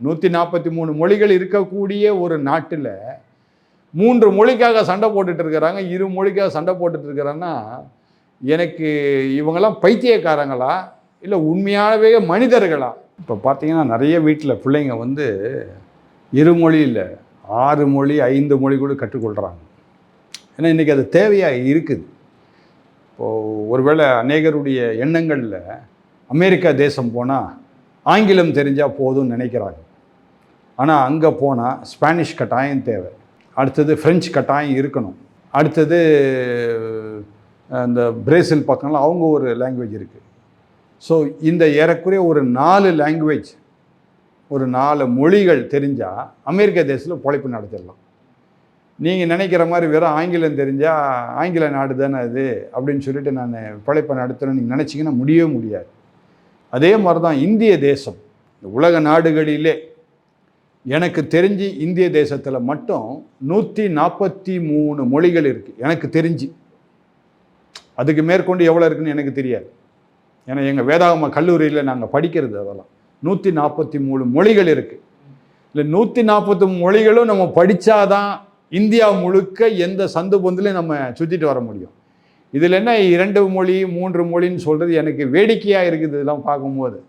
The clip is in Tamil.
143 மொழிகள் இருக்கக்கூடிய ஒரு நாட்டில் 3 மொழிக்காக சண்டை போட்டுட்டு இருக்கிறாங்க, 2 மொழிக்காக சண்டை போட்டுட்டு இருக்கிறாங்கன்னா எனக்கு இவங்கெல்லாம் பைத்தியக்காரங்களா இல்லை உண்மையாகவே மனிதர்களா? இப்போ பார்த்தீங்கன்னா நிறைய வீட்டில் பிள்ளைங்க வந்து 2 மொழி இல்லை 6 மொழி 5 மொழி கூட கற்றுக்கொள்கிறாங்க. ஏன்னா இன்றைக்கி அது தேவையாக இருக்குது. இப்போது ஒருவேளை அநேகருடைய எண்ணங்களில் அமெரிக்கா தேசம் போனால் ஆங்கிலம் தெரிஞ்சால் போதும்னு நினைக்கிறாங்க. ஆனால் அங்கே போனால் ஸ்பானிஷ் கட்டாயம் தேவை, அடுத்தது ஃப்ரெஞ்சு கட்டாயம் இருக்கணும், அடுத்தது இந்த பிரேசில் பக்கம்லாம் அவங்க ஒரு லாங்குவேஜ் இருக்குது. ஸோ இந்த ஏறக்குறைய ஒரு 4 லாங்குவேஜ், ஒரு 4 மொழிகள் தெரிஞ்சால் அமெரிக்கா தேசத்தில் பொழைப்பு நடத்திடலாம். நீங்கள் நினைக்கிற மாதிரி வெறும் ஆங்கிலம் தெரிஞ்சால் ஆங்கில நாடு தானே அது அப்படின்னு சொல்லிட்டு நான் பிழைப்பை நடத்துகிறேன்னு நீங்கள் நினச்சிங்கன்னா முடியவே முடியாது. அதே மாதிரி தான் இந்திய தேசம். உலக நாடுகளிலே எனக்கு தெரிஞ்சு இந்திய தேசத்தில் மட்டும் 143 மொழிகள் இருக்குது எனக்கு தெரிஞ்சு. அதுக்கு மேற்கொண்டு எவ்வளோ இருக்குன்னு எனக்கு தெரியாது. ஏன்னா எங்கள் வேதாகம கல்லூரியில் நாங்கள் படிக்கிறது அதெல்லாம் 143 மொழிகள் இருக்குது. இல்லை 143 மொழிகளும் நம்ம படித்தாதான் இந்தியா முழுக்க எந்த சந்து பொந்துலையும் நம்ம சுற்றிட்டு வர முடியும். இதில் என்ன 2 மொழி 3 மொழின்னு சொல்கிறது எனக்கு வேடிக்கையாக இருக்குது இதெல்லாம் பார்க்கும்போது.